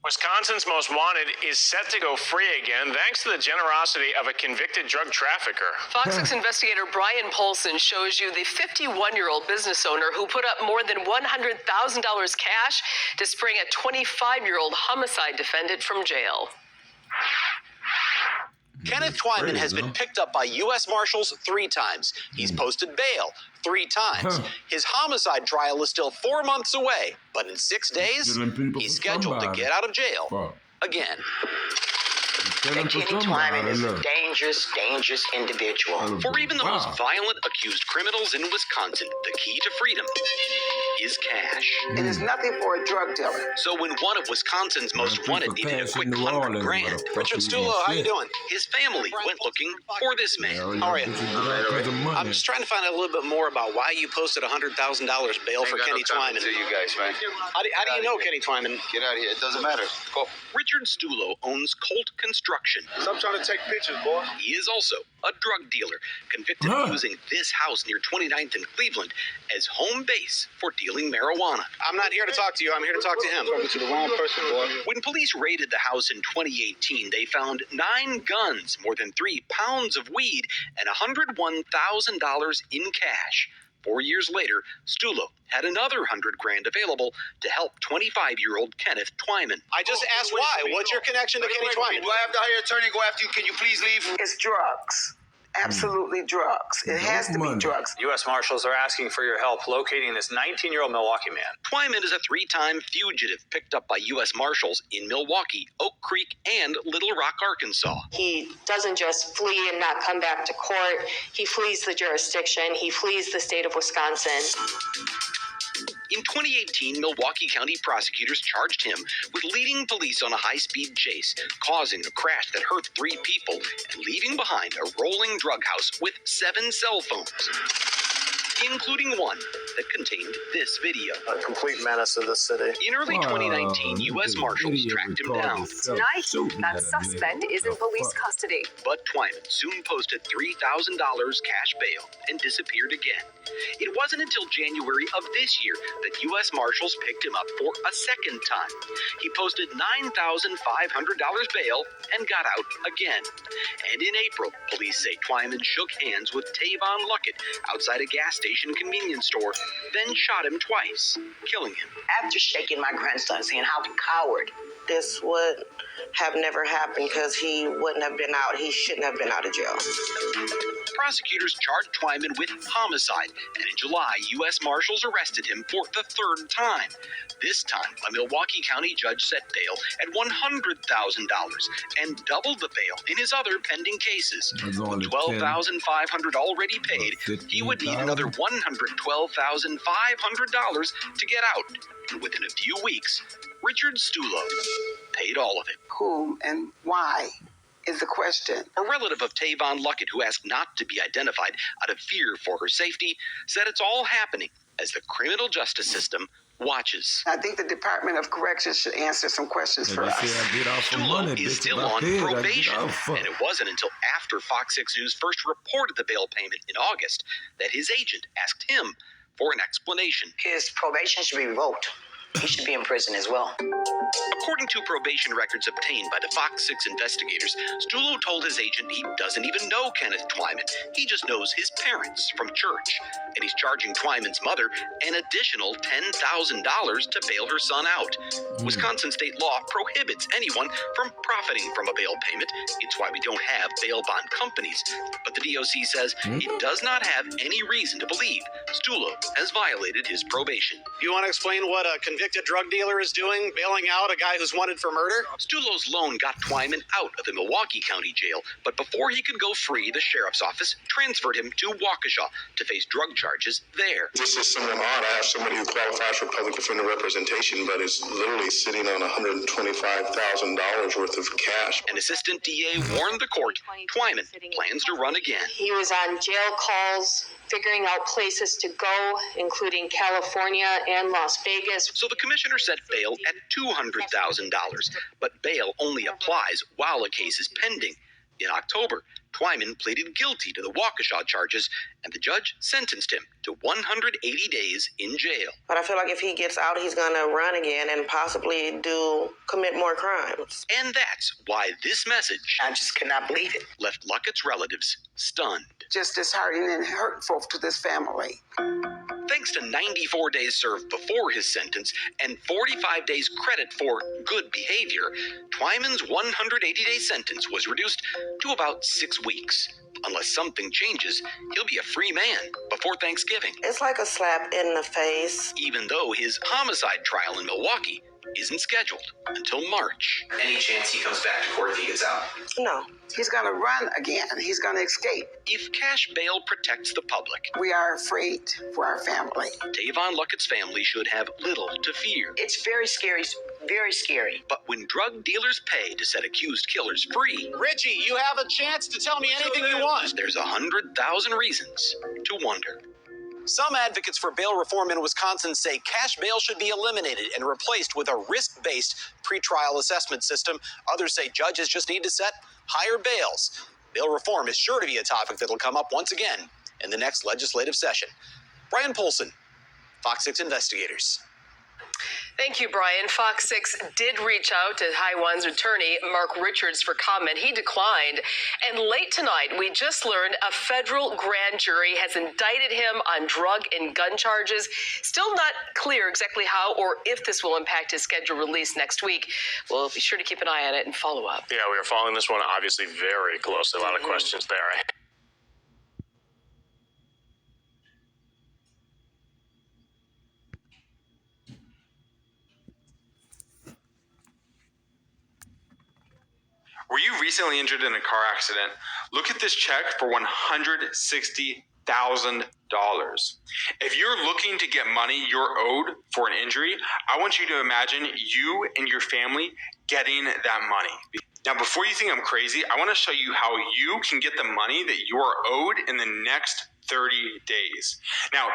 Wisconsin's Most Wanted is set to go free again thanks to the generosity of a convicted drug trafficker. Fox 6 investigator Brian Polson shows you the 51-year-old business owner who put up more than $100,000 cash to spring a 25-year-old homicide defendant from jail. Kenneth Twyman has been picked up by U.S. Marshals 3 times. He's posted bail 3 times. His homicide trial is still 4 months away, but in 6 days, he's scheduled to get out of jail again. Kenny Twyman is a dangerous, dangerous individual. For even the most violent accused criminals in Wisconsin, the key to freedom is cash. It is nothing for a drug dealer. So when one of Wisconsin's most wanted needed a quick $100 grand, Richard Stulo, how you doing? his family went looking for this man. How are you? I'm just trying to find out a little bit more about why you posted $100,000 bail for Kenny Twyman. To you guys, man. How do you know Kenny Twyman? Get out of here. It doesn't matter. Go. Richard Stulo owns Colt Construction. Stop trying to take pictures, boy. He is also a drug dealer, convicted of using this house near 29th and Cleveland as home base for dealing marijuana. I'm not here to talk to you. I'm here to talk to him. Talking to the wrong person, boy. When police raided the house in 2018, they found 9 guns, more than 3 pounds of weed, and $101,000 in cash. 4 years later, Stulo had another $100 grand available to help 25-year-old Kenneth Twyman. I just asked why. What's your connection to Kenny Twyman? Do I have to hire an attorney go after you? Can you please leave? It's drugs. Absolutely drugs. It has to be drugs. U.S. Marshals are asking for your help locating this 19-year-old Milwaukee man. Twyman is a 3-time fugitive picked up by U.S. Marshals in Milwaukee, Oak Creek, and Little Rock, Arkansas. He doesn't just flee and not come back to court. He flees the jurisdiction. He flees the state of Wisconsin. In 2018, Milwaukee County prosecutors charged him with leading police on a high-speed chase, causing a crash that hurt 3 people, and leaving behind a rolling drug house with 7 cell phones, including one that contained this video. A complete menace to the city. In early 2019, U.S. Marshals tracked him down. Tonight, that suspect is in police custody. But Twyman soon posted $3,000 cash bail and disappeared again. It wasn't until January of this year that U.S. Marshals picked him up for a second time. He posted $9,500 bail and got out again. And in April, police say Twyman shook hands with Tavon Luckett outside a gas station convenience store, then shot him twice, killing him. After shaking my grandson, saying how coward, this would have never happened because he wouldn't have been out. He shouldn't have been out of jail. Prosecutors charged Twyman with homicide, and in July, U.S. Marshals arrested him for the 3rd time. This time, a Milwaukee County judge set bail at $100,000 and doubled the bail in his other pending cases. With $12,500 already paid, he would need another $112,500 to get out. And within a few weeks, Richard Stulo paid all of it. Who and why is the question. A relative of Tavon Luckett, who asked not to be identified out of fear for her safety, said it's all happening as the criminal justice system watches. I think the Department of Corrections should answer some questions for us. Stulo is still on probation, and it wasn't until after Fox 6 News first reported the bail payment in August that his agent asked him for an explanation. His probation should be revoked. He should be in prison as well. According to probation records obtained by the Fox 6 investigators, Stulo told his agent he doesn't even know Kenneth Twyman. He just knows his parents from church. And he's charging Twyman's mother an additional $10,000 to bail her son out. Wisconsin state law prohibits anyone from profiting from a bail payment. It's why we don't have bail bond companies. But the DOC says it does not have any reason to believe Stulo has violated his probation. You want to explain what a convicted drug dealer is doing, bailing out a guy who's wanted for murder? Stulo's loan got Twyman out of the Milwaukee County Jail, but before he could go free, the sheriff's office transferred him to Waukesha to face drug charges there. This is somewhat odd. I have somebody who qualifies for public defender representation, but is literally sitting on $125,000 worth of cash. An assistant DA warned the court Twyman plans to run again. He was on jail calls, figuring out places to go, including California and Las Vegas. So the commissioner set bail at $200,000, but bail only applies while a case is pending. In October, Twyman pleaded guilty to the Waukesha charges, and the judge sentenced him to 180 days in jail. But I feel like if he gets out, he's going to run again and possibly commit more crimes. And that's why this message, I just cannot believe it. left Luckett's relatives stunned. Just disheartening and hurtful to this family. Thanks to 94 days served before his sentence and 45 days credit for good behavior, Twyman's 180-day sentence was reduced to about 6 weeks. Unless something changes, he'll be a free man before Thanksgiving. It's like a slap in the face. Even though his homicide trial in Milwaukee isn't scheduled until March. Any chance he comes back to court if he gets out? No. He's going to run again. He's going to escape. If cash bail protects the public, We are afraid for our family. Tavon Luckett's family should have little to fear. It's very scary, very scary. But when drug dealers pay to set accused killers free, Richie, you have a chance to tell me anything you want. there's 100,000 reasons to wonder. Some advocates for bail reform in Wisconsin say cash bail should be eliminated and replaced with a risk-based pretrial assessment system. Others say judges just need to set higher bails. Bail reform is sure to be a topic that'll come up once again in the next legislative session. Brian Polson, Fox 6 Investigators. Thank you, Brian. Fox 6 did reach out to Haiwan's attorney, Mark Richards, for comment. He declined. And late tonight, we just learned a federal grand jury has indicted him on drug and gun charges. Still not clear exactly how or if this will impact his scheduled release next week. We'll be sure to keep an eye on it and follow up. Yeah, we are following this one obviously very closely. A lot of questions there. Were you recently injured in a car accident? Look at this check for $160,000. If you're looking to get money you're owed for an injury, I want you to imagine you and your family getting that money. Now, before you think I'm crazy, I want to show you how you can get the money that you are owed in the next 30 days. Now,